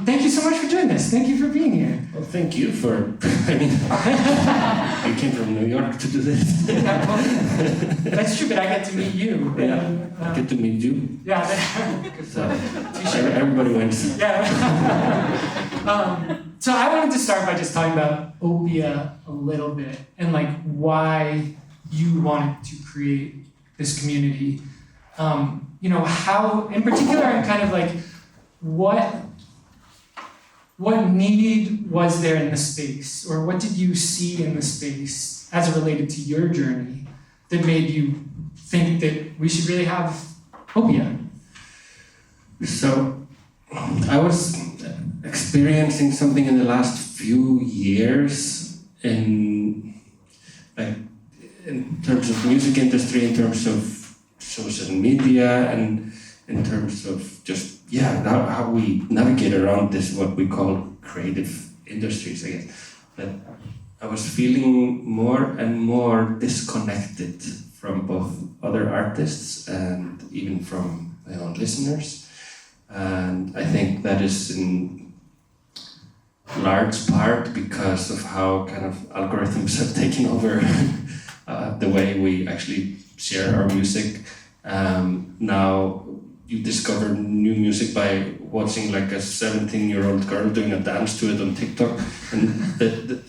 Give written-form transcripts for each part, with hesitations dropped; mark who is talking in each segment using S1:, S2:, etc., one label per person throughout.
S1: Thank you so much for doing this. Thank you for being here.
S2: Well, thank you for, I mean, you came from New York to do this.
S1: That's true, but I get to meet you.
S2: Yeah, I get to meet you.
S1: Yeah.
S2: So, everybody wins.
S1: Yeah. So I wanted to start by just talking about OPIA a little bit and like why you wanted to create this community. How, in particular, and kind of like what need was there in the space, or what did you see in the space as it related to your journey that made you think that we should really have OPIA?
S2: So I was experiencing something in the last few years in terms of music industry, in terms of social media, and in terms of just how we navigate around this, what we call creative industries, I guess. That I was feeling more and more disconnected from both other artists and even from my own listeners. And I think that is in large part because of how kind of algorithms have taken over the way we actually share our music. Now you discover new music by watching like a 17-year-old girl doing a dance to it on TikTok, and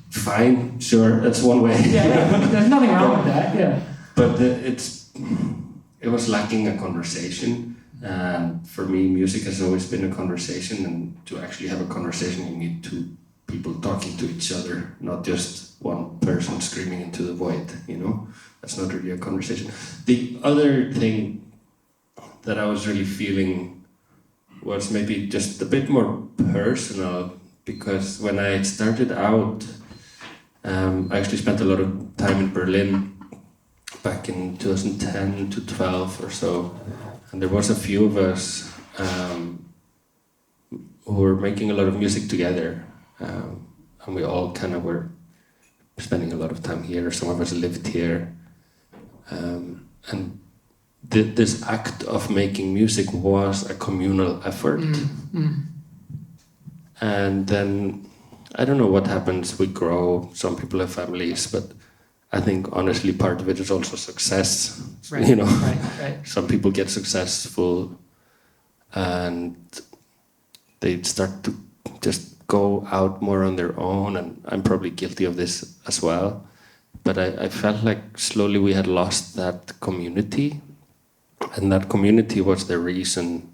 S2: fine, sure, that's one way.
S1: Yeah, there's nothing wrong with that. Yeah.
S2: But it was lacking a conversation, and for me, music has always been a conversation, and to actually have a conversation, you need two people talking to each other, not just one person screaming into the void. That's not really a conversation. The other thing that I was really feeling was maybe just a bit more personal, because when I started out, I actually spent a lot of time in Berlin back in 2010 to 12 or so, and there was a few of us who were making a lot of music together, and we all kind of were spending a lot of time here. Some of us lived here, and this act of making music was a communal effort. And then I don't know what happens. We grow, some people have families, but I think honestly part of it is also success.
S1: Right, right.
S2: Some people get successful and they start to just go out more on their own, and I'm probably guilty of this as well. But I felt like slowly we had lost that community, and that community was the reason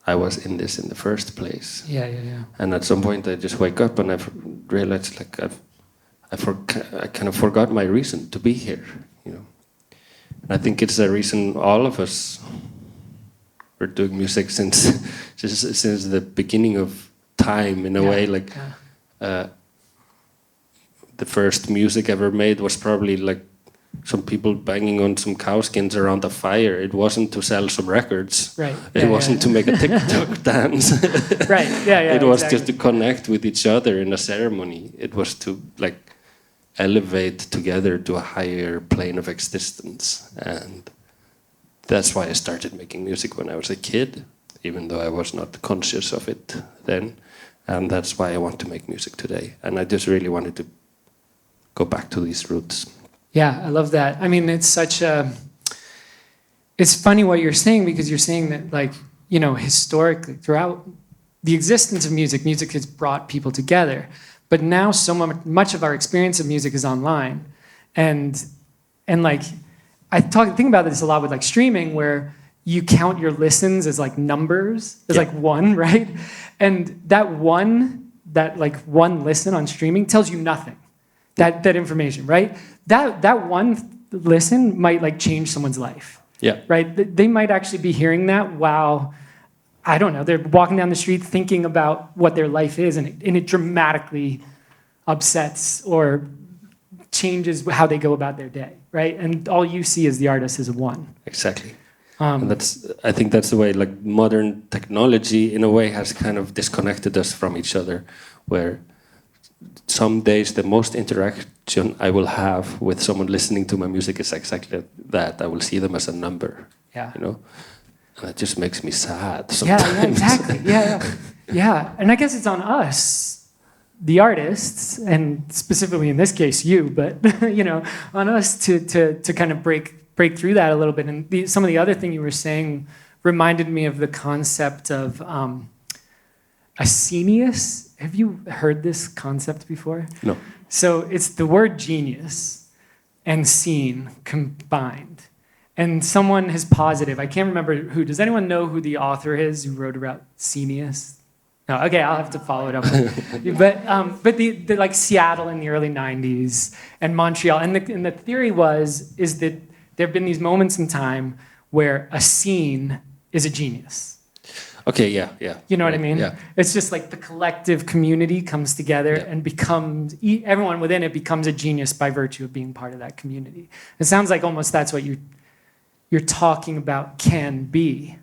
S2: I was in this in the first place.
S1: Yeah.
S2: And at some point I just wake up and I realized like I kind of forgot my reason to be here, And I think it's a reason all of us were doing music since the beginning of time, in a way. Like the first music ever made was probably like some people banging on some cow skins around a fire. It wasn't to sell some records.
S1: Right.
S2: It wasn't to make a TikTok dance.
S1: Right. Yeah.
S2: It was just to connect with each other in a ceremony. It was to like elevate together to a higher plane of existence. And that's why I started making music when I was a kid, even though I was not conscious of it then. And that's why I want to make music today. And I just really wanted to go back to these roots.
S1: Yeah, I love that. I mean, it's funny what you're saying, because you're saying that, like, historically, throughout the existence of music has brought people together. But now so much of our experience of music is online. And like, think about this a lot with like streaming, where you count your listens as like numbers. There's like one, right? And that one listen on streaming tells you nothing. That information, right? That one listen might like change someone's life.
S2: Yeah.
S1: Right? They might actually be hearing that while, I don't know, they're walking down the street thinking about what their life is, and it dramatically upsets or changes how they go about their day, right? And all you see as the artist is a one.
S2: Exactly. And I think that's the way, like, modern technology in a way has kind of disconnected us from each other, where some days the most interaction I will have with someone listening to my music is exactly that. I will see them as a number.
S1: Yeah.
S2: And it just makes me sad
S1: Yeah,
S2: sometimes.
S1: yeah, exactly. Yeah. And I guess it's on us, the artists, and specifically in this case you, but on us to kind of break through that a little bit. And some of the other thing you were saying reminded me of the concept of a genius. Have you heard this concept before?
S2: No.
S1: So it's the word genius and scene combined. And someone has positive, I can't remember who. Does anyone know who the author is who wrote about Scenius? No, okay, I'll have to follow it up. But the like Seattle in the early 90s and Montreal. And the theory is that there have been these moments in time where a scene is a genius.
S2: Okay, yeah.
S1: You know what I mean?
S2: Yeah.
S1: It's just like the collective community comes together and becomes, everyone within it becomes a genius by virtue of being part of that community. It sounds like almost that's what you're talking about can be.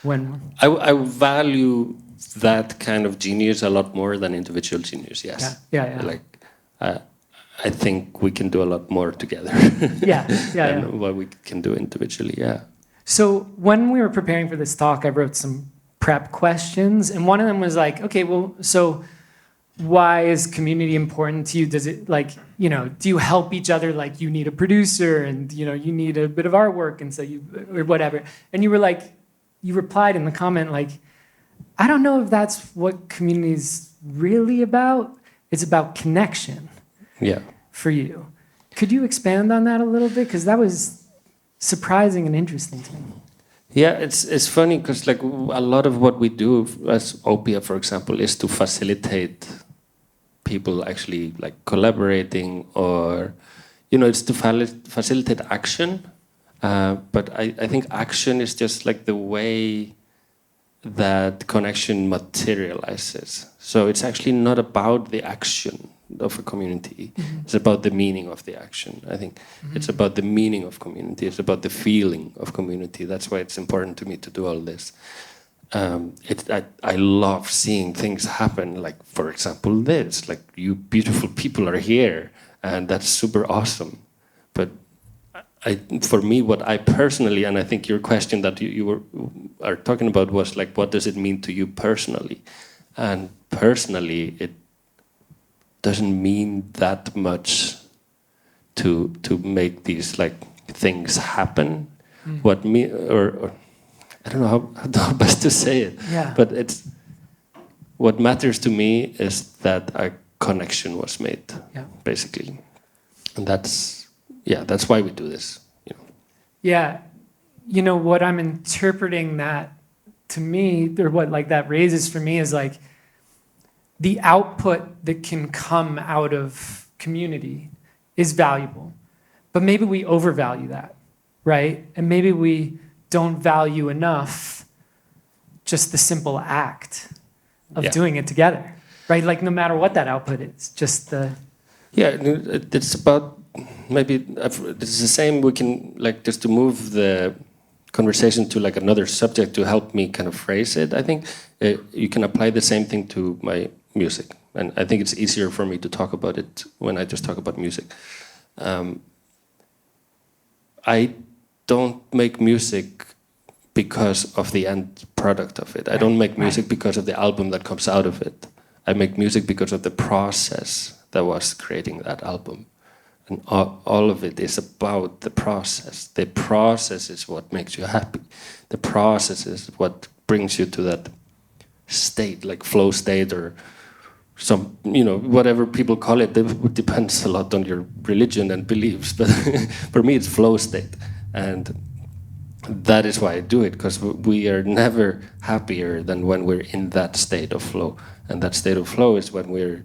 S1: When
S2: I value that kind of genius a lot more than individual genius, yes.
S1: Yeah.
S2: Like, I think we can do a lot more together. than what we can do individually, yeah.
S1: So when we were preparing for this talk, I wrote some prep questions, and one of them was like, okay, well, so why is community important to you? Does it do you help each other? Like you need a producer and, you need a bit of artwork and so or whatever. And you replied in the comment like, I don't know if that's what community is really about. It's about connection.
S2: Yeah.
S1: For you. Could you expand on that a little bit? Because that was surprising and interesting to me.
S2: Yeah, it's funny because like a lot of what we do as OPIA, for example, is to facilitate people actually like collaborating or, it's to facilitate action. But I think action is just like the way that connection materializes. So it's actually not about the action of a community. Mm-hmm. It's about the meaning of the action. I think it's about the meaning of community. It's about the feeling of community. That's why it's important to me to do all this. I love seeing things happen. Like, for example, this. Like, you beautiful people are here, and that's super awesome. But for me, what I personally, and I think your question that you are talking about was like, what does it mean to you personally? And personally, it doesn't mean that much to make these like things happen. Or I don't know how best to say it.
S1: Yeah.
S2: But it's what matters to me is that a connection was made, basically, and that's why we do this.
S1: Yeah, what I'm interpreting that to me, or what like that raises for me is like the output that can come out of community is valuable, but maybe we overvalue that, right? And maybe we don't value enough just the simple act of doing it together, right? Like no matter what that output is, just the...
S2: Yeah, it's about maybe it's the same. We can like just to move the conversation to like another subject to help me kind of phrase it. I think you can apply the same thing to my music, and I think it's easier for me to talk about it when I just talk about music. I don't make music because of the end product of it. I don't make music because of the album that comes out of it. I make music because of the process that was creating that album. And all of it is about the process. The process is what makes you happy. The process is what brings you to that state, like flow state or some, whatever people call it. It depends a lot on your religion and beliefs. But for me, it's flow state. And that is why I do it, because we are never happier than when we're in that state of flow. And that state of flow is when we're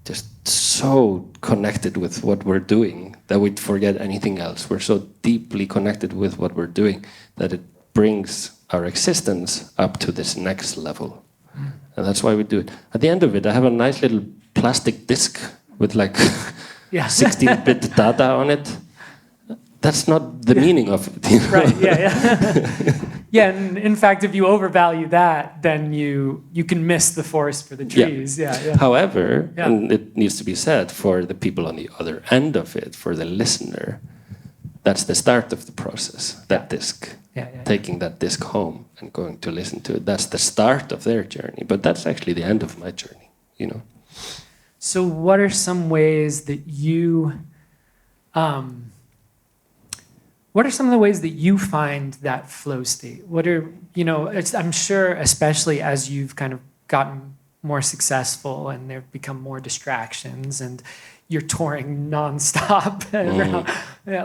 S2: just so connected with what we're doing that we forget anything else. We're so deeply connected with what we're doing that it brings our existence up to this next level. And that's why we do it. At the end of it, I have a nice little plastic disc with like 16-bit data on it. That's not the meaning of it.
S1: Right, yeah, and in fact, if you overvalue that, then you can miss the forest for the trees. Yeah.
S2: However, and it needs to be said, for the people on the other end of it, for the listener, that's the start of the process, that disc. taking that disc home and going to listen to it. That's the start of their journey, but that's actually the end of my journey, you know.
S1: So what are some ways that you, what are some of the ways that you find that flow state? What are, you know, I'm sure especially as you've kind of gotten more successful and there've become more distractions and you're touring nonstop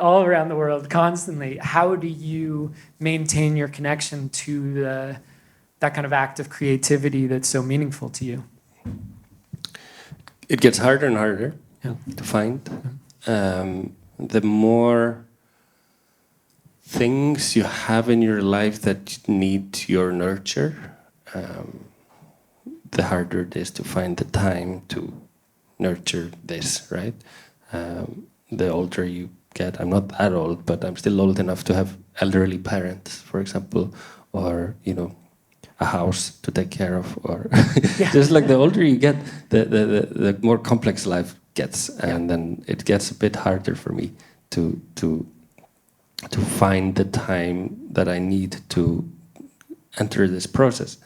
S1: all around the world constantly. How do you maintain your connection to that kind of act of creativity that's so meaningful to you?
S2: It gets harder and harder to find. The more things you have in your life that need your nurture, the harder it is to find the time to nurture this, right? The older you get, I'm not that old, but I'm still old enough to have elderly parents, for example, or, you know, a house to take care of, or just like the older you get, the more complex life gets, and then it gets a bit harder for me to find the time that I need to enter this process,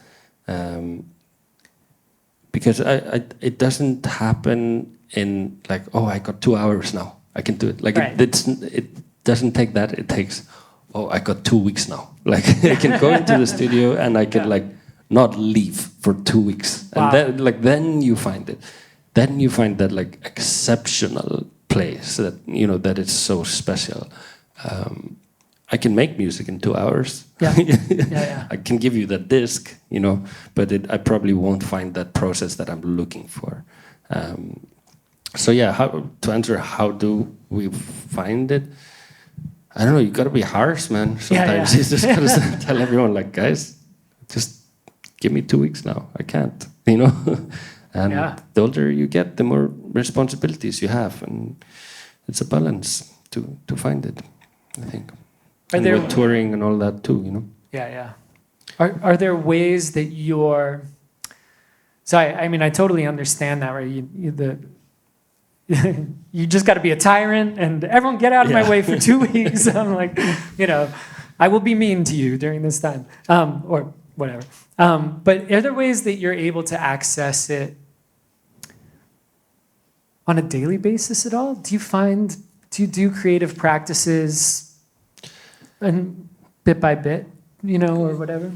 S2: because it doesn't happen in like, oh, I got 2 hours now, I can do it. Like it doesn't take that. It takes, oh, I got 2 weeks now. Like I can go into the studio and I can like not leave for 2 weeks, and then you find it. Then you find that like exceptional place that, you know, that is so special. I can make music in 2 hours. I can give you that disc, you know, but I probably won't find that process that I'm looking for. So yeah, to answer how do we find it? I don't know. You gotta be harsh, man. Sometimes you just gotta tell everyone, like, guys, just give me 2 weeks now. I can't, you know. And the older you get, the more responsibilities you have, and it's a balance to find it, I think. And with touring and all that too, you know.
S1: Are there ways that you're? So I mean, I totally understand that, right? You just got to be a tyrant, and everyone get out of my way for 2 weeks. I'm like, you know, I will be mean to you during this time, or whatever. But are there ways that you're able to access it on a daily basis at all? Do you do creative practices and bit by bit, you know, or whatever?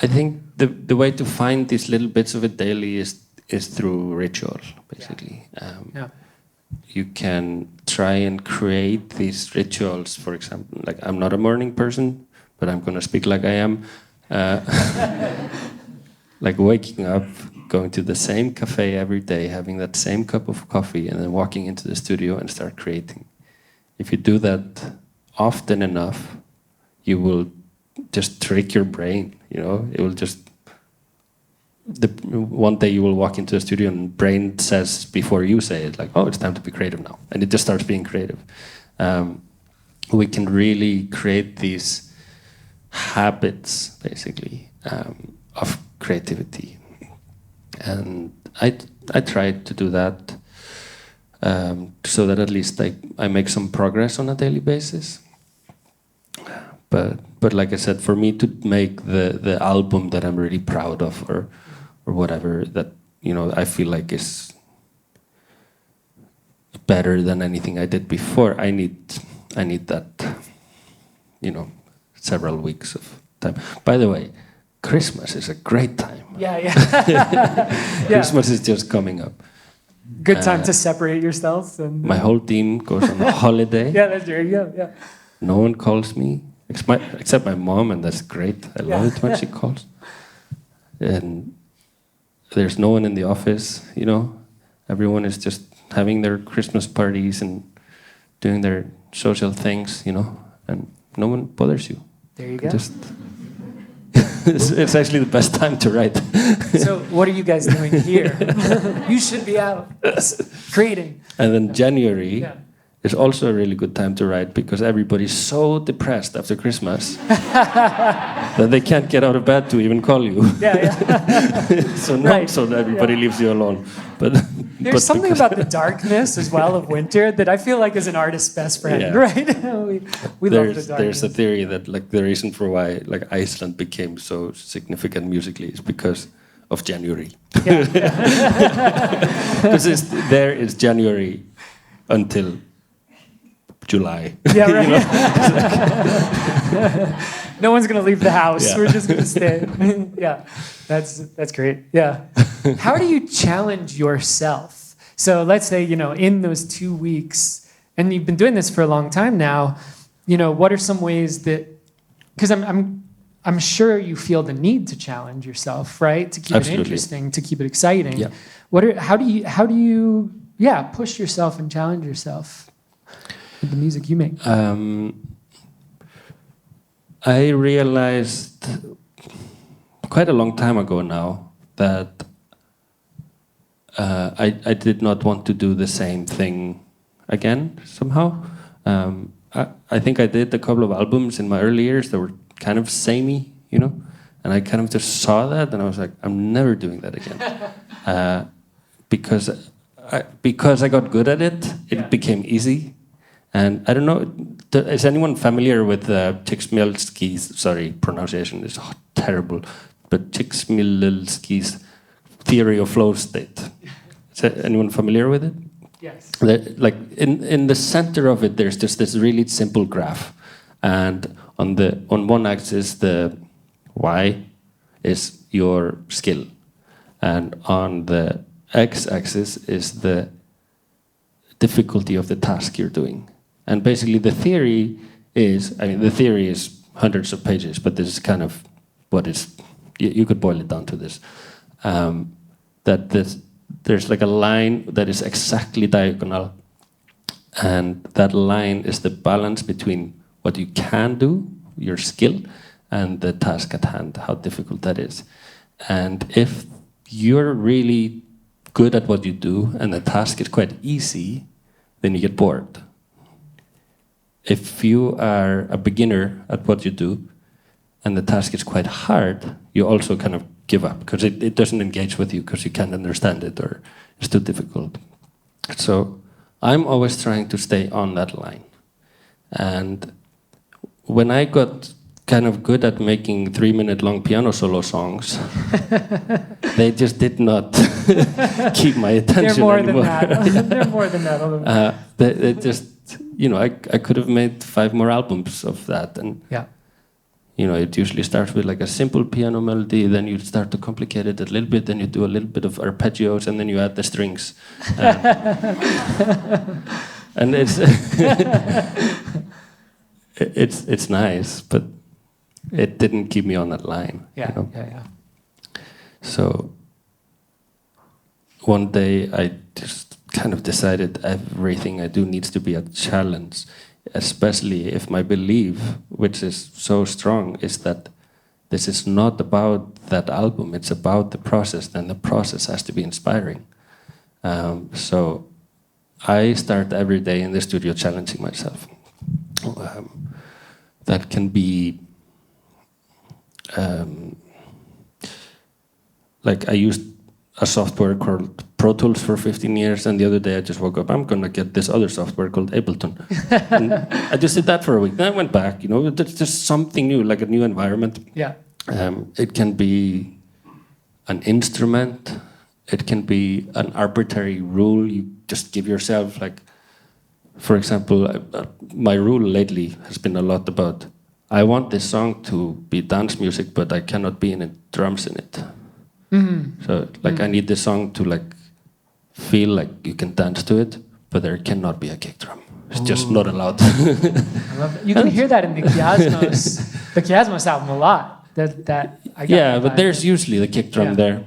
S2: I think the way to find these little bits of it daily is through ritual, basically. You can try and create these rituals. For example, like, I'm not a morning person, but I'm going to speak like I am. Like waking up, going to the same cafe every day, having that same cup of coffee, and then walking into the studio and start creating. If you do that often enough, you will just trick your brain, you know. It will just... one day you will walk into the studio and brain says before you say it, like, oh, it's time to be creative now. And it just starts being creative. We can really create these habits, basically, of creativity. And I try to do that so that at least I make some progress on a daily basis. But like I said, for me to make the album that I'm really proud of, or whatever, that, you know, I feel like is better than anything I did before, I need that, you know, several weeks of time. By the way, Christmas is a great time. Christmas is just coming up.
S1: Good time to separate yourselves. And
S2: my whole team goes on holiday.
S1: There you go. Yeah.
S2: No one calls me except my mom, and that's great. I love it when she calls. And there's no one in the office, you know. Everyone is just having their Christmas parties and doing their social things, you know, and no one bothers you.
S1: There you go.
S2: Just it's actually the best time to write.
S1: So what are you guys doing here? You should be out creating.
S2: And then January is also a really good time to write, because everybody's so depressed after Christmas that they can't get out of bed to even call you. So not so that everybody leaves you alone, but
S1: There's something about the darkness as well of winter that I feel like is an artist's best friend, right? we love the darkness.
S3: There's a theory that like the reason for why like Iceland became so significant musically is because of January. Because there is January until July.
S1: Yeah, right. No one's gonna leave the house. We're just gonna stay. Yeah, that's great. Yeah. How do you challenge yourself? So let's say, in those 2 weeks, and you've been doing this for a long time now, what are some ways that, because I'm sure you feel the need to challenge yourself, right? To keep it interesting, to keep it exciting.
S3: Yeah.
S1: How do you push yourself and challenge yourself with the music you make?
S3: I realized quite a long time ago now that I did not want to do the same thing again somehow. I think I did a couple of albums in my early years that were kind of samey, and I kind of just saw that and I was like, I'm never doing that again. Because I got good at it, it became easy. And I don't know, is anyone familiar with Csikszentmihalyi's, sorry, pronunciation is terrible, but Csikszentmihalyi's theory of flow state. Is anyone familiar with it?
S1: Yes.
S3: Like in the center of it, there's just this really simple graph. And on one axis, the Y is your skill. And on the X-axis is the difficulty of the task you're doing. And basically the theory is hundreds of pages, but this is kind of what is, you could boil it down to this. That there's like a line that is exactly diagonal, and that line is the balance between what you can do, your skill, and the task at hand, how difficult that is. And if you're really good at what you do and the task is quite easy, then you get bored. If you are a beginner at what you do and the task is quite hard, you also kind of give up because it doesn't engage with you because you can't understand it or it's too difficult. So I'm always trying to stay on that line. And when I got kind of good at making 3-minute long piano solo songs, they just did not keep my attention anymore.
S1: They're more than that.
S3: They just, I could have made 5 more albums of that. And, it usually starts with like a simple piano melody, then you start to complicate it a little bit, then you do a little bit of arpeggios, and then you add the strings. And it's, it's nice, but it didn't keep me on that line.
S1: Yeah.
S3: So one day I just kind of decided everything I do needs to be a challenge, especially if my belief, which is so strong, is that this is not about that album, it's about the process, then the process has to be inspiring. So I start every day in the studio challenging myself. That can be like I used a software called Pro Tools for 15 years, and the other day I just woke up, I'm gonna get this other software called Ableton. And I just did that for a week, then I went back, there's just something new, like a new environment.
S1: Yeah.
S3: It can be an instrument, it can be an arbitrary rule you just give yourself, like, for example, my rule lately has been a lot about, I want this song to be dance music, but I cannot be in it, drums in it. Mm-hmm. So, like, I need this song to, like, feel like you can dance to it, but there cannot be a kick drum. It's just not allowed.
S1: I love that. You can hear that in the Kiasmos album a lot.
S3: But there's usually the kick drum there.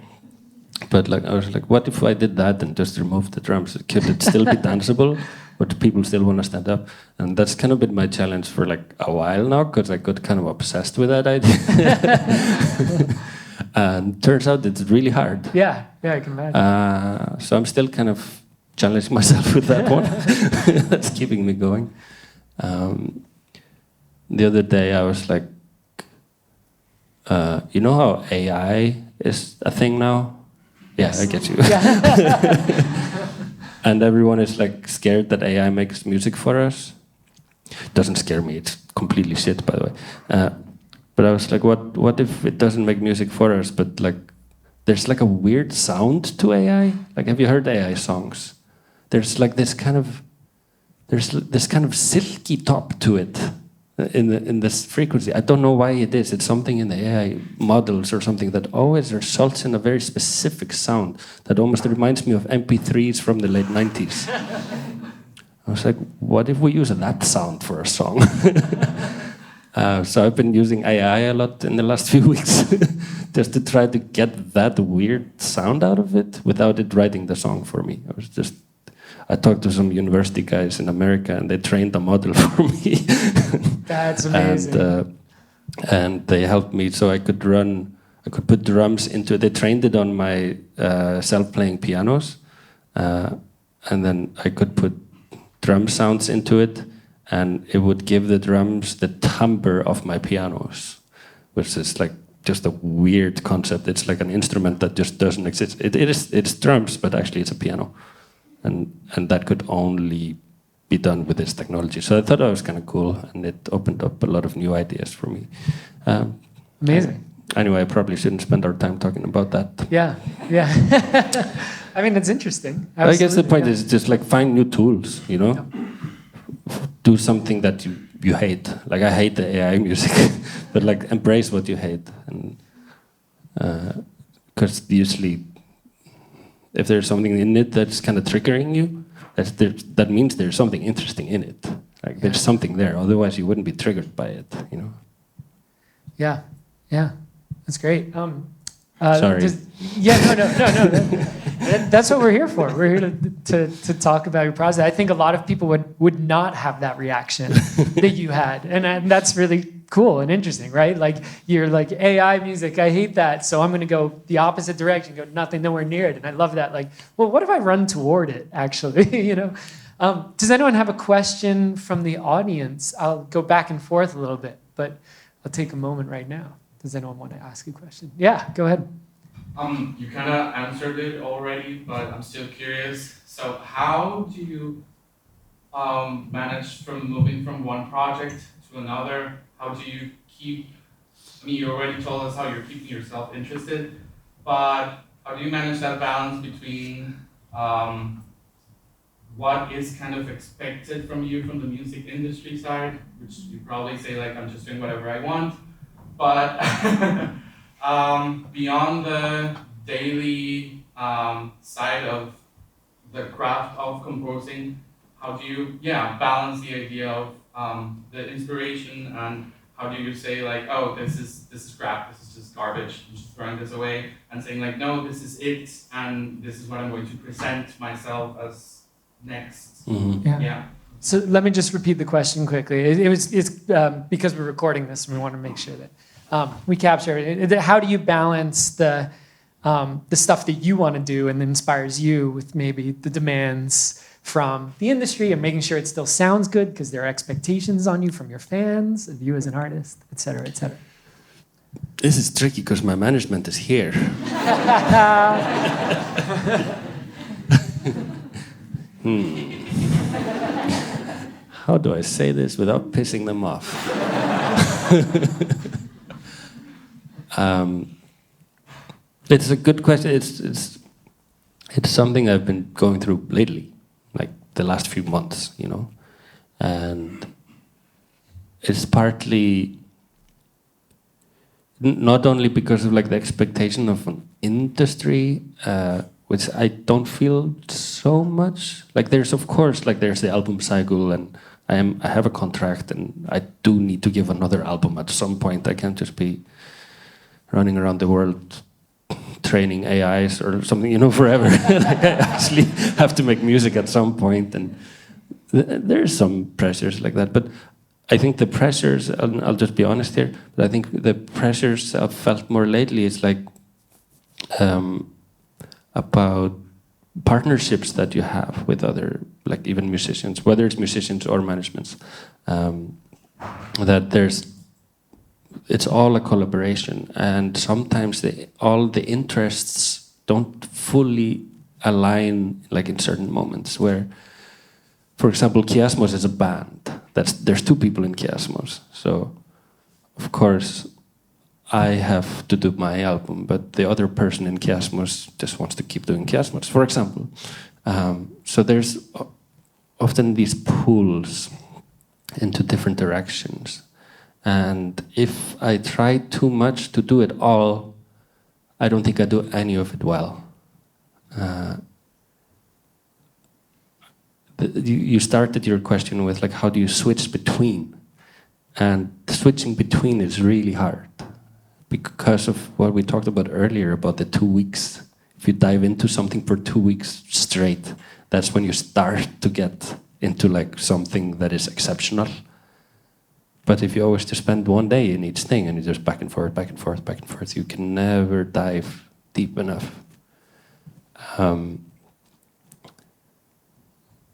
S3: But, like, I was like, what if I did that and just removed the drums? Could it still be danceable? But people still want to stand up. And that's kind of been my challenge for like a while now, because I got kind of obsessed with that idea. And turns out it's really hard.
S1: Yeah, I can imagine.
S3: So I'm still kind of challenging myself with that one. That's keeping me going. The other day I was like, you know how AI is a thing now? Yeah, I get you. and everyone is like scared that AI makes music for us. Doesn't scare me. It's completely shit, by the way. But I was like, what if it doesn't make music for us? But like, there's like a weird sound to AI. Like, have you heard AI songs? There's like this kind of silky top to it in this frequency. I don't know why it is. It's something in the AI models or something that always results in a very specific sound that almost reminds me of MP3s from the late 90s. I was like, what if we use that sound for a song? So I've been using AI a lot in the last few weeks just to try to get that weird sound out of it without it writing the song for me. I talked to some university guys in America and they trained a model for me.
S1: That's amazing.
S3: And they helped me so I could put drums into it. They trained it on my self-playing pianos. And then I could put drum sounds into it, and it would give the drums the timbre of my pianos, which is like just a weird concept. It's like an instrument that just doesn't exist. It's drums, but actually it's a piano, and that could only be done with this technology. So I thought that was kind of cool, and it opened up a lot of new ideas for me.
S1: Amazing.
S3: Anyway, I probably shouldn't spend our time talking about that.
S1: Yeah. I mean, it's interesting.
S3: Absolutely. I guess the point is just like find new tools, you know? Do something that you hate. Like I hate the AI music, but like embrace what you hate. And because usually if there's something in it that's kind of triggering you, that means there's something interesting in it. Like there's something there, otherwise you wouldn't be triggered by it, you know?
S1: Yeah, that's great.
S3: Sorry.
S1: No. That's what we're here for. We're here to talk about your process. I think a lot of people would not have that reaction that you had, and that's really cool and interesting, right? Like you're like AI music, I hate that, so I'm going to go the opposite direction, go nothing, nowhere near it, and I love that. Like, well, what if I run toward it? Actually, you know. Does anyone have a question from the audience? I'll go back and forth a little bit, but I'll take a moment right now. Does anyone want to ask a question? Yeah, go ahead.
S4: You kind of answered it already, but I'm still curious. So how do you manage from moving from one project to another? How do you keep, I mean, you already told us how you're keeping yourself interested, but how do you manage that balance between what is kind of expected from you from the music industry side, which you probably say like, I'm just doing whatever I want, but beyond the daily side of the craft of composing, how do you balance the idea of the inspiration, and how do you say like, oh, this is crap, this is just garbage, I'm just throwing this away, and saying like, no, this is it, and this is what I'm going to present myself as next.
S3: Mm-hmm.
S1: Yeah. So let me just repeat the question quickly. It's because we're recording this and we want to make sure that we capture it. How do you balance the stuff that you want to do and that inspires you with maybe the demands from the industry and making sure it still sounds good because there are expectations on you from your fans, of you as an artist, et cetera, et cetera?
S3: This is tricky because my management is here. How do I say this without pissing them off? It's a good question. It's something I've been going through lately, like the last few months, you know, and it's partly not only because of like the expectation of an industry, which I don't feel so much. Like there's of course like there's the album cycle, and I have a contract, and I do need to give another album at some point. I can't just be running around the world training AIs or something, you know, forever. Like I actually have to make music at some point, and there's some pressures like that. But I think the pressures, I'll just be honest here, but I think the pressures I've felt more lately is like about partnerships that you have with other, like even musicians, whether it's musicians or managements, that it's all a collaboration, and sometimes all the interests don't fully align like in certain moments where, for example, Chiasmos is a band. There's 2 people in Chiasmos, so of course I have to do my album, but the other person in Chiasmos just wants to keep doing Chiasmos, for example. So there's often these pulls into different directions, and if I try too much to do it all, I don't think I do any of it well. You started your question with like, how do you switch between? And switching between is really hard because of what we talked about earlier about the 2 weeks. If you dive into something for 2 weeks straight, that's when you start to get into like something that is exceptional. But if you always just spend 1 day in each thing and you just back and forth, back and forth, back and forth, you can never dive deep enough.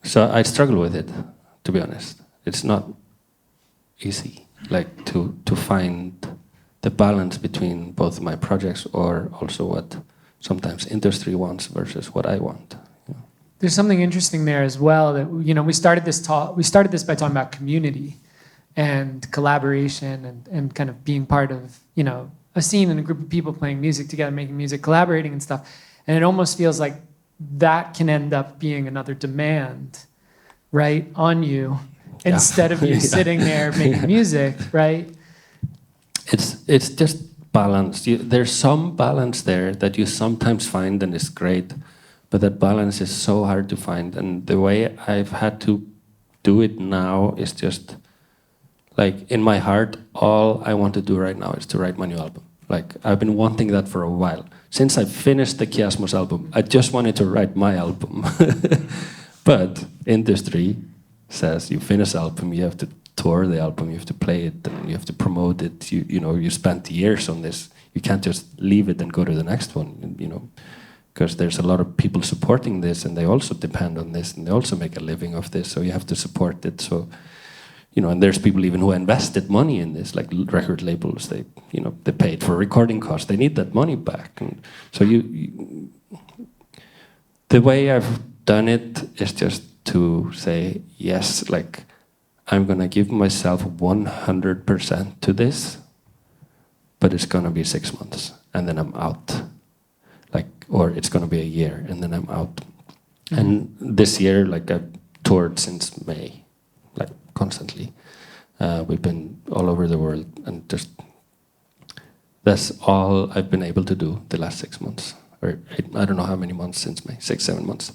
S3: So I struggle with it, to be honest. It's not easy, like to find the balance between both my projects or also what sometimes industry wants versus what I want.
S1: There's something interesting there as well that, you know, we started this by talking about community and collaboration and kind of being part of, you know, a scene and a group of people playing music together, making music, collaborating and stuff. And it almost feels like that can end up being another demand, right, on you, instead of you sitting there making music, right?
S3: It's just balance. There's some balance there that you sometimes find and it's great, but that balance is so hard to find. And the way I've had to do it now is just like in my heart, all I want to do right now is to write my new album. Like I've been wanting that for a while. Since I finished the Chiasmos album, I just wanted to write my album. But industry says you finish album, you have to tour the album, you have to play it, and you have to promote it. You know, you spent years on this. You can't just leave it and go to the next one, you know, because there's a lot of people supporting this and they also depend on this and they also make a living of this, so you have to support it. So, you know, and there's people even who invested money in this, like record labels. They, you know, they paid for recording costs. They need that money back. And so the way I've done it is just to say, yes, like I'm gonna give myself 100% to this, but it's gonna be 6 months and then I'm out. Like, or it's gonna be a year and then I'm out. Mm-hmm. And this year, like I've toured since May, like constantly. We've been all over the world and just, that's all I've been able to do the last 6 months. Or I don't know how many months since May, 6, 7 months.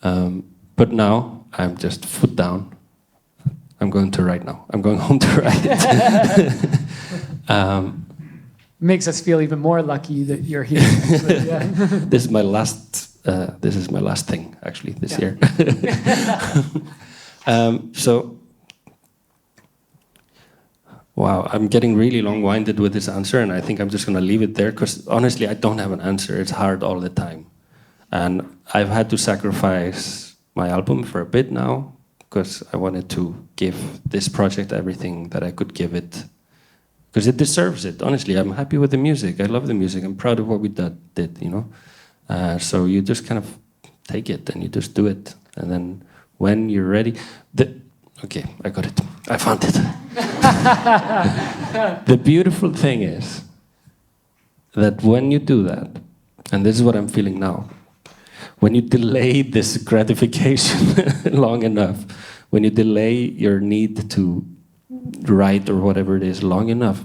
S3: But now I'm just foot down. I'm going to write now. I'm going home to write.
S1: Makes us feel even more lucky that you're here. But, yeah.
S3: This is my last thing actually this year. So, wow, I'm getting really long-winded with this answer, and I think I'm just going to leave it there because honestly, I don't have an answer. It's hard all the time, and I've had to sacrifice my album for a bit now because I wanted to give this project everything that I could give it. Because it deserves it, honestly. I'm happy with the music. I love the music. I'm proud of what we did, you know. So you just kind of take it and you just do it. And then when you're ready... Okay, I got it. I found it. The beautiful thing is that when you do that, and this is what I'm feeling now, when you delay this gratification long enough, when you delay your need to write or whatever it is long enough,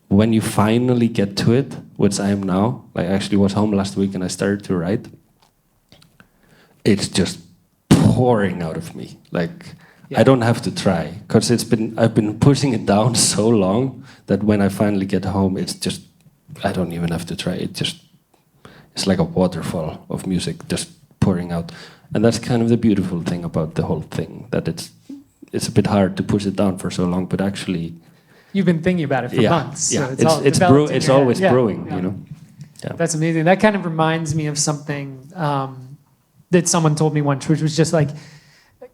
S3: when you finally get to it, which I am now, like I actually was home last week and I started to write, it's just pouring out of me. Like I don't have to try because I've been pushing it down so long that when I finally get home, it's just, I don't even have to try. It's like a waterfall of music just pouring out. And that's kind of the beautiful thing about the whole thing, that it's a bit hard to push it down for so long, but actually... You've
S1: been thinking about it for months.
S3: Yeah,
S1: so
S3: it's always brewing, you know? Yeah.
S1: That's amazing. That kind of reminds me of something that someone told me once, which was just like,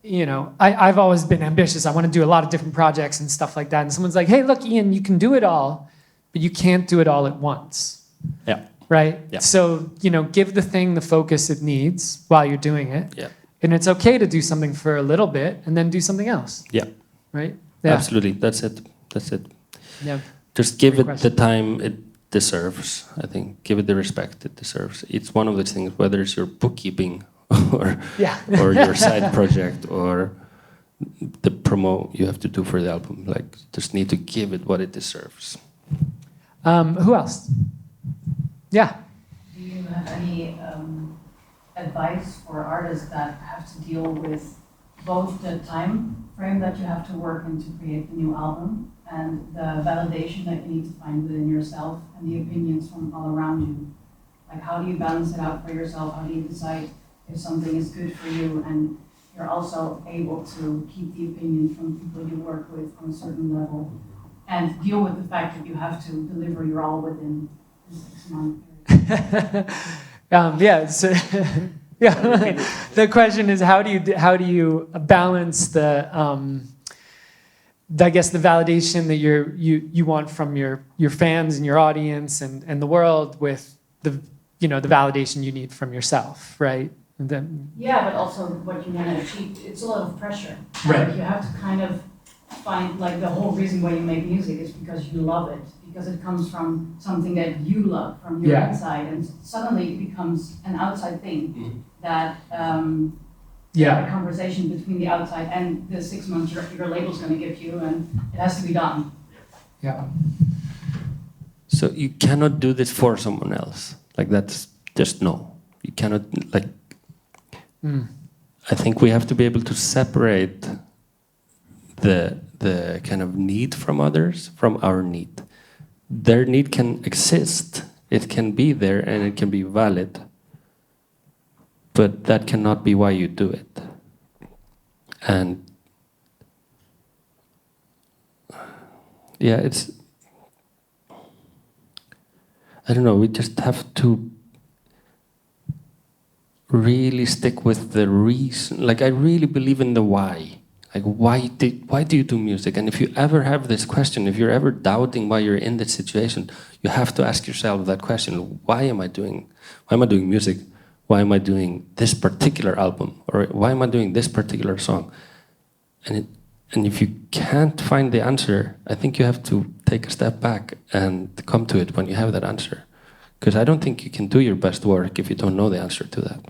S1: you know, I've always been ambitious. I want to do a lot of different projects and stuff like that. And someone's like, hey, look, Ian, you can do it all, but you can't do it all at once.
S3: Yeah.
S1: right?
S3: Yeah.
S1: So, give the thing the focus it needs while you're doing it.
S3: Yeah.
S1: And it's okay to do something for a little bit and then do something else.
S3: Yeah.
S1: Right? Yeah.
S3: Absolutely. That's it.
S1: Yeah.
S3: Just give
S1: Great
S3: it
S1: question.
S3: the time it deserves, I think. Give it the respect it deserves. It's one of those things, whether it's your bookkeeping or
S1: Yeah.
S3: or your side project or the promo you have to do for the album. Like, just need to give it what it deserves.
S1: Who else? Yeah.
S5: Do you have any advice for artists that have to deal with both the time frame that you have to work in to create the new album and the validation that you need to find within yourself and the opinions from all around you? Like, how do you balance it out for yourself? How do you decide if something is good for you and you're also able to keep the opinion from people you work with on a certain level and deal with the fact that you have to deliver your all within a 6-month period?
S1: Yeah. So, yeah. The question is, how do you balance the I guess the validation that you want from your fans and your audience and the world with the the validation you need from yourself, right? And then,
S5: Yeah, but also what you want to achieve. It's a lot of pressure.
S1: Right.
S5: Like, you have to kind of find, like, the whole reason why you make music is because you love it, because it comes from something that you love from your
S1: Yeah.
S5: inside, and suddenly it becomes an outside thing that
S1: yeah.
S5: a conversation between the outside and the 6 months your label's going to give you, and it has to be done.
S1: Yeah.
S3: So you cannot do this for someone else. Like, that's just no. You cannot, like, I think we have to be able to separate the kind of need from others from our need. Their need can exist, it can be there and it can be valid, but that cannot be why you do it. And yeah, it's, I don't know, we just have to really stick with the reason. Like, I really believe in the why. Like, why do you do music? And if you ever have this question, if you're ever doubting why you're in this situation, you have to ask yourself that question. Why am I doing music? Why am I doing this particular album? Or why am I doing this particular song? And if you can't find the answer, I think you have to take a step back and come to it when you have that answer. Because I don't think you can do your best work if you don't know the answer to that.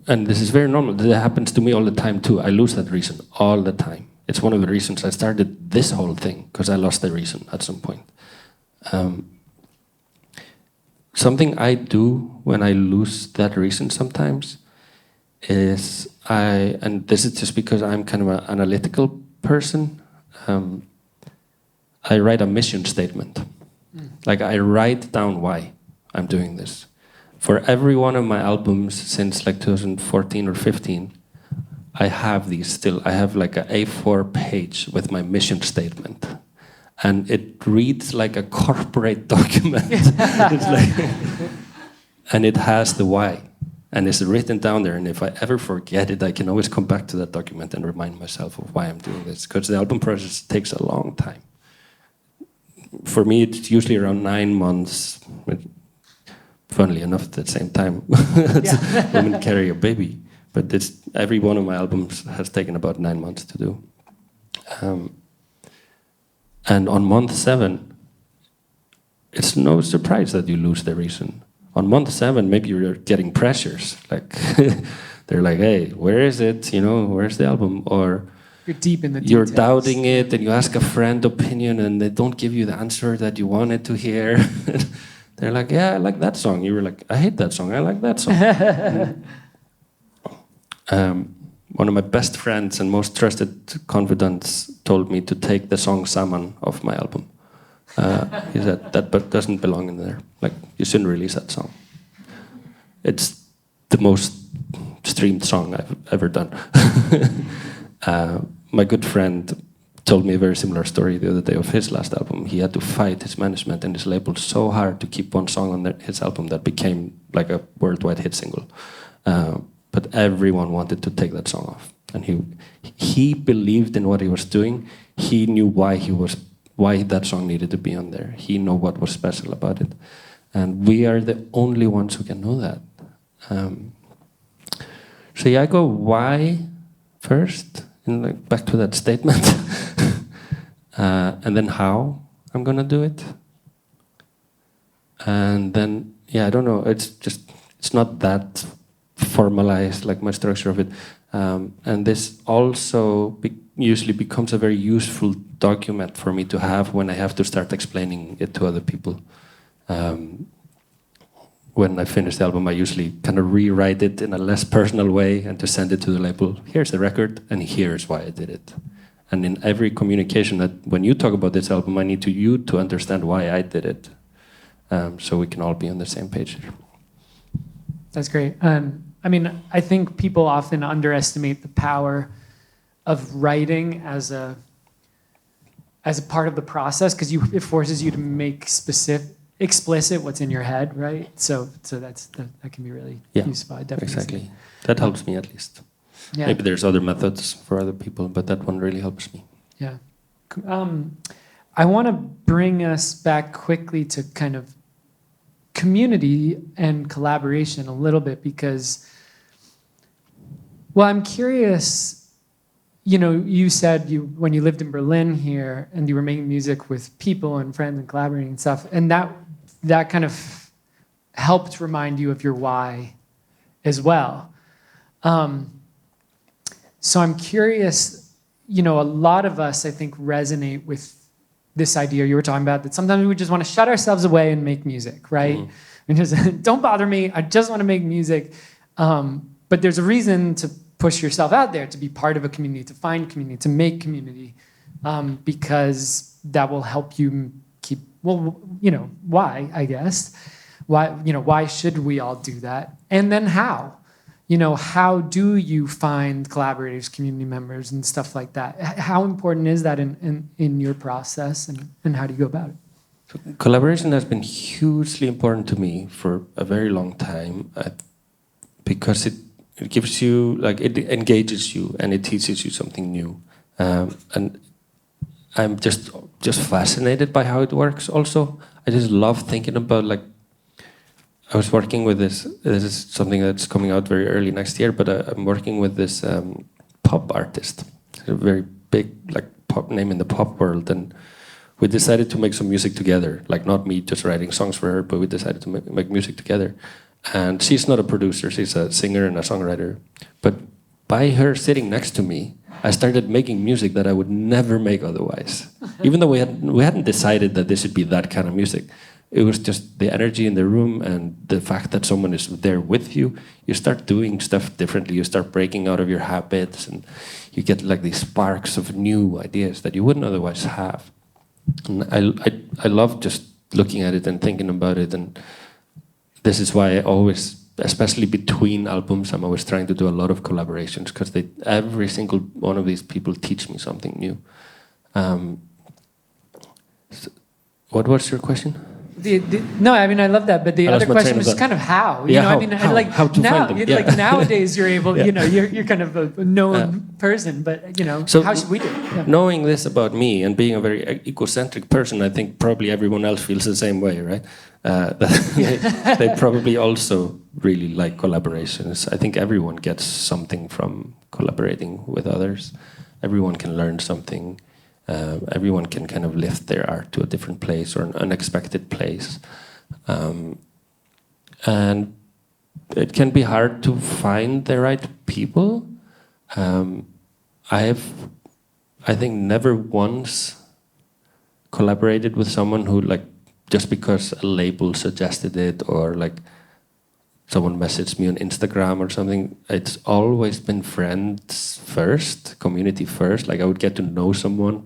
S3: And this is very normal. That happens to me all the time too. I lose that reason all the time. It's one of the reasons I started this whole thing, because I lost the reason at some point. Something I do when I lose that reason sometimes is and this is just because I'm kind of an analytical person, I write a mission statement. Like, I write down why I'm doing this. For every one of my albums since like 2014 or 15, I have these still. I have like an A4 page with my mission statement. And it reads like a corporate document. It's like, and it has the why. And it's written down there. And if I ever forget it, I can always come back to that document and remind myself of why I'm doing this. Because the album process takes a long time. For me, it's usually around 9 months. Funnily enough, at the same time, women carry a baby. But every one of my albums has taken about 9 months to do. And on month 7, it's no surprise that you lose the reason. On month 7, maybe you're getting pressures. Like, they're like, hey, where is it? Where's the album? Or
S1: You're deep in the details.
S3: you're doubting it, and you ask a friend opinion, and they don't give you the answer that you wanted to hear. They're like, yeah, I like that song. You were like, I hate that song. I like that song. One of my best friends and most trusted confidants told me to take the song Saman off my album. He said, that doesn't belong in there. Like, you shouldn't release that song. It's the most streamed song I've ever done. My good friend told me a very similar story the other day of his last album. He had to fight his management and his label so hard to keep one song on his album that became like a worldwide hit single. But everyone wanted to take that song off. And he believed in what he was doing. He knew why he was why that song needed to be on there. He know what was special about it, and we are the only ones who can know that. So yeah, I go why first, and like back to that statement, and then how I'm gonna do it, and then yeah, I don't know. It's not that formalized, like my structure of it, and this also usually becomes a very useful document for me to have when I have to start explaining it to other people. When I finish the album, I usually kind of rewrite it in a less personal way and to send it to the label. Here's the record, and here's why I did it. And in every communication, that when you talk about this album, I need you to understand why I did it, so we can all be on the same page.
S1: That's great. I mean, I think people often underestimate the power of writing as a part of the process, because it forces you to make explicit what's in your head, right? So that can be really useful. I definitely
S3: exactly. That helps me at least.
S1: Yeah.
S3: Maybe there's other methods for other people, but that one really helps me.
S1: Yeah. I want to bring us back quickly to kind of community and collaboration a little bit, because, well, I'm curious. You know, you said when you lived in Berlin here and you were making music with people and friends and collaborating and stuff, and that kind of helped remind you of your why as well. So I'm curious, you know, a lot of us, I think, resonate with this idea you were talking about, that sometimes we just want to shut ourselves away and make music, right? And just, don't bother me, I just want to make music. But there's a reason to push yourself out there, to be part of a community, to find community, to make community, because that will help you keep, well, you know, why, I guess. Why should we all do that? And then how? You know, how do you find collaborators, community members, and stuff like that? How important is that in your process, and how do you go about it?
S3: So collaboration has been hugely important to me for a very long time, because it gives you, like, it engages you and it teaches you something new. And I'm just fascinated by how it works also. I just love thinking about, like, I was working with this is something that's coming out very early next year, but I'm working with this pop artist, a very big, like, pop name in the pop world, and we decided to make some music together, like, not me just writing songs for her, but we decided to make music together. And she's not a producer, she's a singer and a songwriter, but by her sitting next to me, I started making music that I would never make otherwise. Even though we hadn't decided that this should be that kind of music. It was just the energy in the room and the fact that someone is there with you. You start doing stuff differently. You start breaking out of your habits, and you get, like, these sparks of new ideas that you wouldn't otherwise have. And I love just looking at it and thinking about it. And this is why I always, especially between albums, I'm always trying to do a lot of collaborations, because every single one of these people teach me something new. What was your question?
S1: No, I mean, I love that, but the other question was kind of how. You know,
S3: how,
S1: I mean,
S3: how,
S1: like,
S3: how to
S1: now,
S3: find them.
S1: like, nowadays you're able, you know, you're kind of a known person, but, you know,
S3: so
S1: how should we do it? Yeah.
S3: Knowing this about me and being a very egocentric person, I think probably everyone else feels the same way, right? They probably also really like collaborations. I think everyone gets something from collaborating with others. Everyone can learn something. Everyone can kind of lift their art to a different place or an unexpected place. And it can be hard to find the right people. I have, I think, never once collaborated with someone who, like, just because a label suggested it, or like someone messaged me on Instagram or something. It's always been friends first, community first. Like, I would get to know someone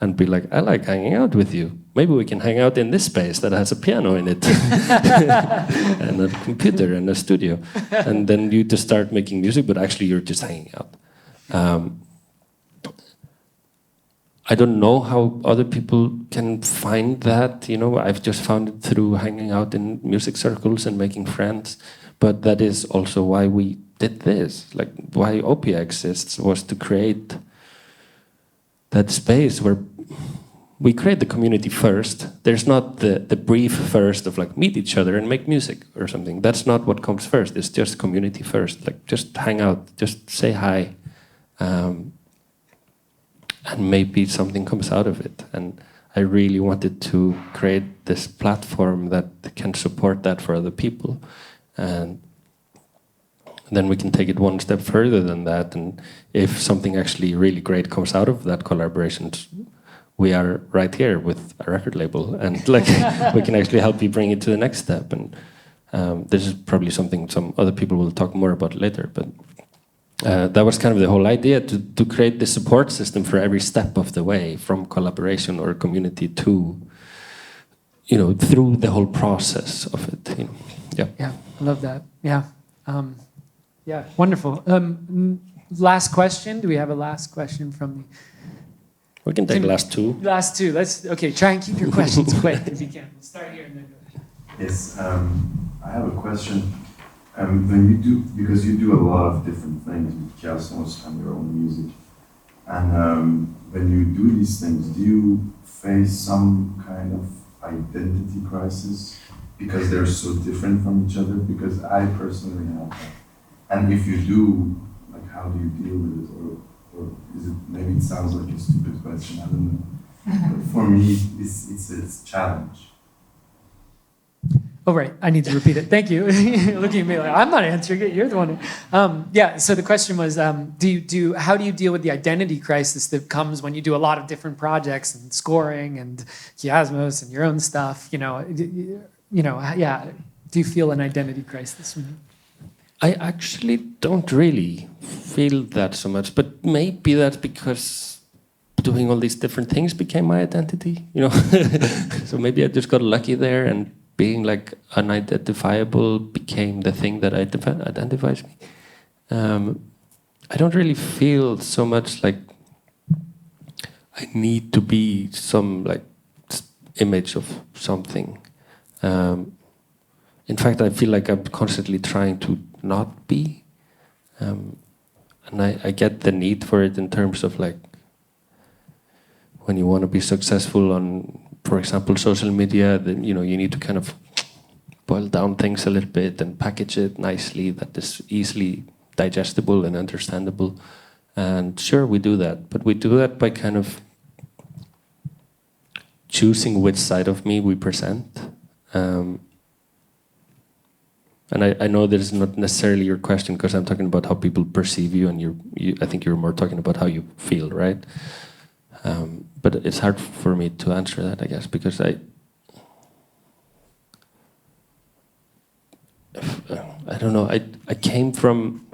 S3: and be like, I like hanging out with you. Maybe we can hang out in this space that has a piano in it and a computer and a studio. And then you just start making music, but actually you're just hanging out. I don't know how other people can find that. You know, I've just found it through hanging out in music circles and making friends. But that is also why we did this. Like, why OPIA exists was to create that space where we create the community first. There's not the brief first of like meet each other and make music or something. That's not what comes first. It's just community first. Like just hang out, just say hi, and maybe something comes out of it. And I really wanted to create this platform that can support that for other people, and then we can take it one step further than that. And if something actually really great comes out of that collaboration, we are right here with a record label, and like we can actually help you bring it to the next step. And this is probably something some other people will talk more about later. But that was kind of the whole idea, to create this support system for every step of the way, from collaboration or community to, through the whole process of it. Yeah.
S1: Yeah, I love that. Yeah. Yeah, wonderful. Last question. Do we have a last question from the...
S3: We can take last two.
S1: Last two. Okay, try and keep your questions quick if you can. We'll start here and then go.
S6: Yes, I have a question. Because you do a lot of different things with Kiasmos and your own music, and when you do these things, do you face some kind of identity crisis because they're so different from each other? Because I personally have that. And if you do, like, how do you deal with it? Or is it, maybe it sounds like a stupid question, I don't know. But for me, it's a challenge.
S1: Oh, right. I need to repeat it. Thank you. You're looking at me like, I'm not answering it. You're the one. Yeah, so the question was, how do you deal with the identity crisis that comes when you do a lot of different projects and scoring and Kiasmos and your own stuff? Yeah. Do you feel an identity crisis?
S3: I actually don't really feel that so much, but maybe that's because doing all these different things became my identity, So maybe I just got lucky there, and being like unidentifiable became the thing that identifies me. I don't really feel so much like I need to be some like image of something. In fact, I feel like I'm constantly trying to not be, and I get the need for it in terms of like when you want to be successful on, for example, social media, then you need to kind of boil down things a little bit and package it nicely that is easily digestible and understandable. And sure, we do that, but we do that by kind of choosing which side of me we present. And I know that is not necessarily your question, because I'm talking about how people perceive you, and I think you're more talking about how you feel, right? But it's hard for me to answer that, I guess, because I don't know. I came from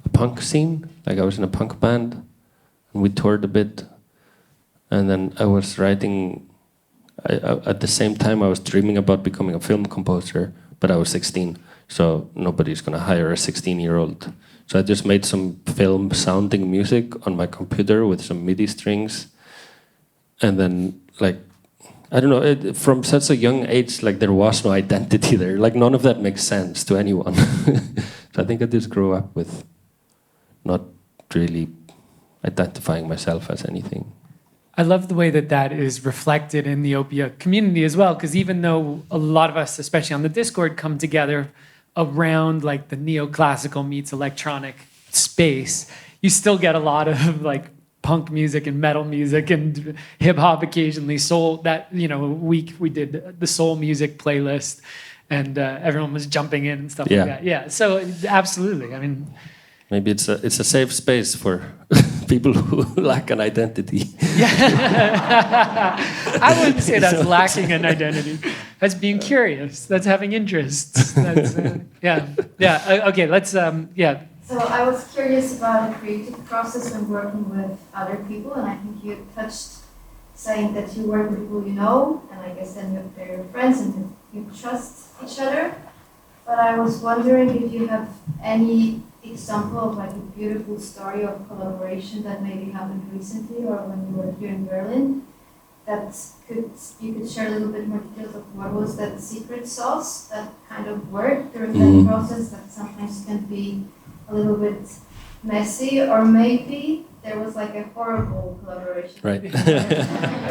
S3: a punk scene. Like, I was in a punk band, and we toured a bit, and then I was writing. At the same time, I was dreaming about becoming a film composer, but I was 16, so nobody's gonna hire a 16-year-old. So I just made some film-sounding music on my computer with some MIDI strings, and then, like, I don't know, from such a young age, like, there was no identity there. Like, none of that makes sense to anyone. So I think I just grew up with not really identifying myself as anything.
S1: I love the way that is reflected in the OPIA community as well, because even though a lot of us, especially on the Discord, come together around like the neoclassical meets electronic space, you still get a lot of like punk music and metal music and hip hop occasionally, soul. That we did the soul music playlist, and everyone was jumping in and stuff like that. Yeah, so absolutely. I mean,
S3: maybe it's a safe space for people who lack an identity.
S1: Yeah. I wouldn't say that's lacking an identity. That's being curious. That's having interests. That's, okay, let's,
S7: So I was curious about the creative process when working with other people, and I think you touched saying that you work with people you know, and I guess then they're your friends and you trust each other. But I was wondering if you have any example of like a beautiful story of collaboration that maybe happened recently or when you were here in Berlin, that you could share a little bit more details of what was that secret sauce that kind of worked during that process that sometimes can be a little bit messy, or maybe there was like a horrible collaboration.
S3: Right.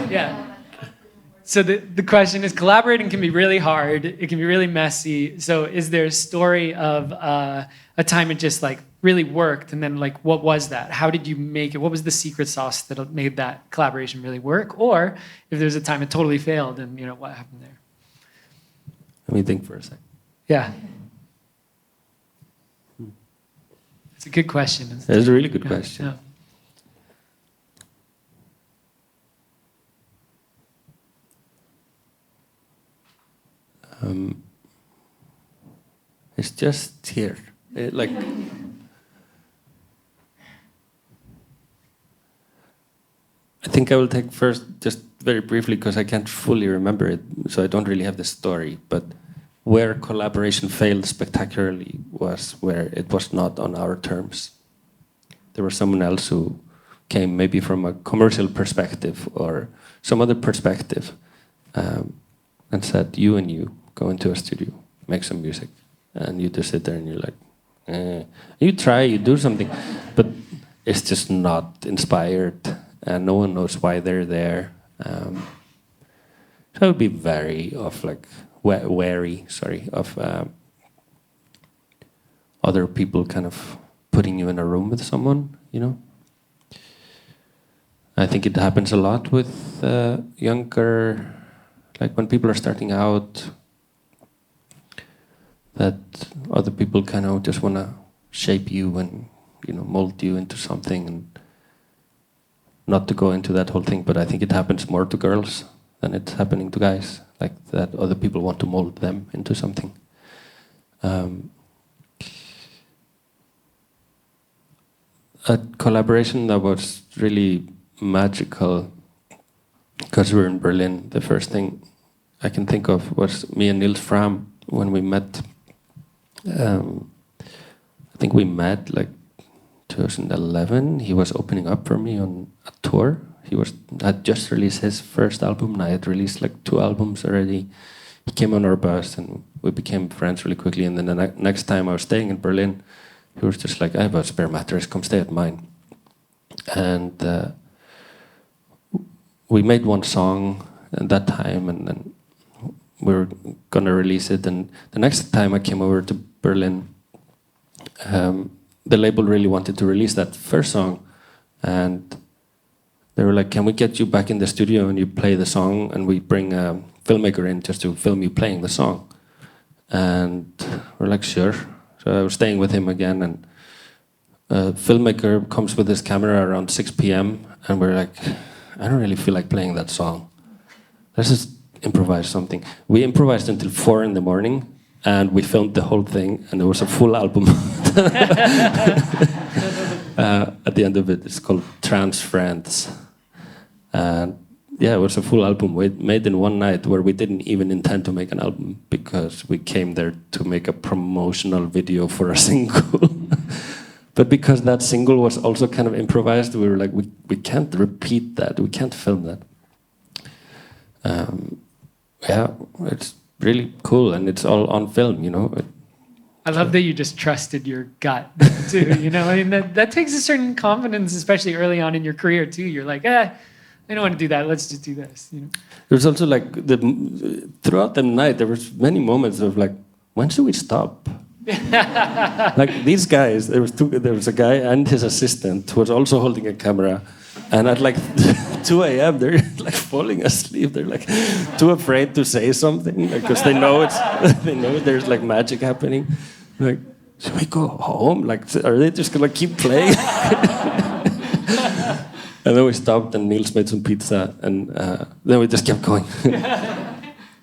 S1: Yeah. So the question is, collaborating can be really hard. It can be really messy. So is there a story of a time it just like really worked, and then like what was that? How did you make it? What was the secret sauce that made that collaboration really work? Or if there's a time it totally failed, and you know what happened there?
S3: Let me think for a second.
S1: Yeah. It's a good question.
S3: That's a really good question.
S1: Yeah.
S3: It's just here. Like I think I will take first, just very briefly, because I can't fully remember it, so I don't really have the story. But where collaboration failed spectacularly was where it was not on our terms. There was someone else who came maybe from a commercial perspective or some other perspective, and said, you and you go into a studio, make some music. And you just sit there and you're like, you try, you do something, but it's just not inspired, and no one knows why they're there. So I would be very wary of other people kind of putting you in a room with someone, you know. I think it happens a lot with younger, like when people are starting out, that other people kind of just want to shape you and, you know, mold you into something, and not to go into that whole thing, but I think it happens more to girls than it's happening to guys, like that other people want to mold them into something. A collaboration that was really magical, because we were in Berlin, the first thing I can think of was me and Nils Fram when we met. I think we met like 2011. He was opening up for me on a tour. He had just released his first album, and I had released like 2 albums already. He came on our bus, and we became friends really quickly. And then the next time I was staying in Berlin, he was just like, I have a spare mattress, come stay at mine. And we made one song at that time, and then we were gonna release it. And the next time I came over to Berlin, the label really wanted to release that first song, and they were like, can we get you back in the studio and you play the song, and we bring a filmmaker in just to film you playing the song? And we're like, sure. So I was staying with him again, and a filmmaker comes with his camera around 6 p.m. and we're like, I don't really feel like playing that song. Let's just improvise something. We improvised until 4 in the morning, and we filmed the whole thing, and there was a full album. At the end of it, it's called Trans Friends. And yeah, it was a full album we made in one night, where we didn't even intend to make an album, because we came there to make a promotional video for a single. But because that single was also kind of improvised, we were like, we can't repeat that, we can't film that. Yeah, it's really cool, and it's all on film, you know.
S1: I love that you just trusted your gut too. You know, I mean, that takes a certain confidence, especially early on in your career too. You're like, I don't want to do that. Let's just do this. You know.
S3: There's also like throughout the night, there was many moments of like, when should we stop? Like these guys, there was a guy and his assistant who was also holding a camera, and at like 2 a.m. they're like falling asleep. They're like too afraid to say something because they know there's like magic happening. Like, should we go home? Like, are they just gonna keep playing? And then we stopped, and Niels made some pizza, and then we just kept going.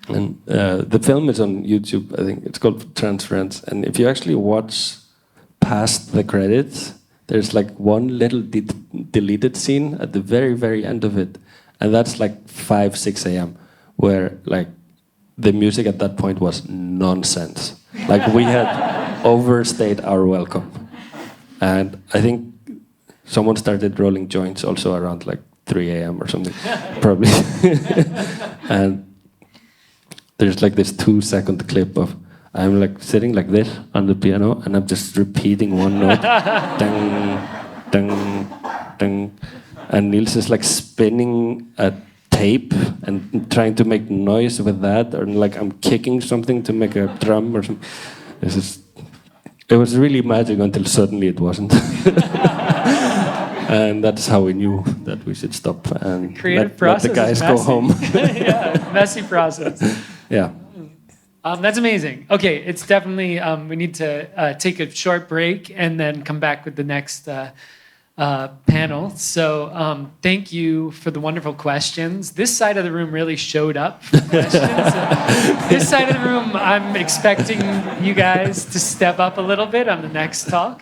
S3: And the film is on YouTube. I think it's called Trans Friends. And if you actually watch past the credits, there's like one little deleted scene at the very, very end of it, and that's like 5, 6 a.m., where like the music at that point was nonsense. Like we had overstayed our welcome, and I think someone started rolling joints also around like 3 a.m. or something, probably. And there's like this 2-second clip of I'm like sitting like this on the piano, and I'm just repeating one note, dang, dang, ding, and Niels is like spinning a tape and trying to make noise with that, or like I'm kicking something to make a drum or something. It was really magic until suddenly it wasn't. And that's how we knew that we should stop and let the guys go home.
S1: Yeah, messy process.
S3: Yeah.
S1: That's amazing. Okay, it's definitely, we need to take a short break and then come back with the next panel. So thank you for the wonderful questions. This side of the room really showed up for questions. This side of the room, I'm expecting you guys to step up a little bit on the next talk.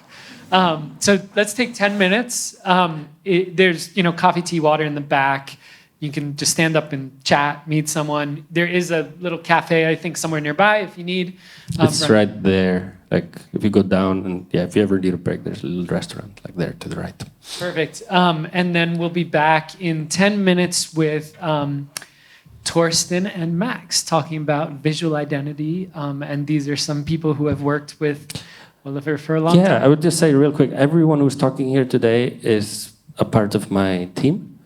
S1: So let's take 10 minutes. There's, coffee, tea, water in the back. You can just stand up and chat, meet someone. There is a little cafe, I think, somewhere nearby if you need.
S3: It's right there. Like if you go down and if you ever need a break, there's a little restaurant like there to the right.
S1: Perfect. And then we'll be back in 10 minutes with Torsten and Max talking about visual identity. And these are some people who have worked with Ólafur for a long time.
S3: Yeah, I would just say real quick, everyone who's talking here today is a part of my team.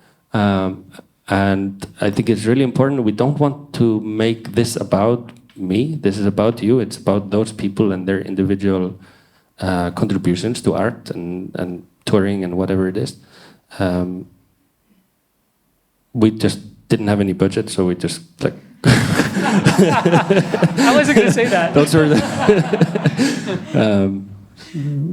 S3: And I think it's really important. We don't want to make this about me. This is about you. It's about those people and their individual contributions to art and touring and whatever it is. We just didn't have any budget, so we just like...
S1: I wasn't going to say that.
S3: Those are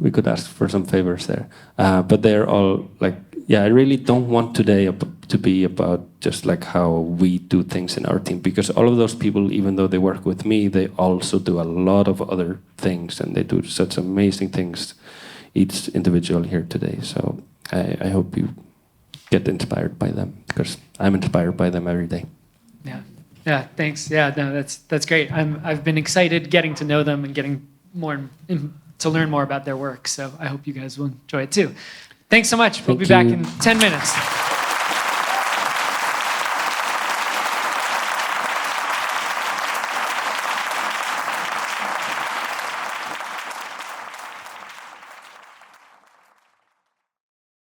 S3: we could ask for some favors there. But they're all like... Yeah, I really don't want today to be about just like how we do things in our team, because all of those people, even though they work with me, they also do a lot of other things, and they do such amazing things, each individual here today. So I hope you get inspired by them, because I'm inspired by them every day.
S1: Yeah, thanks. Yeah, no, that's great. I've been excited getting to know them and getting to learn more about their work. So I hope you guys will enjoy it too. Thanks so much. We'll be back in 10 minutes.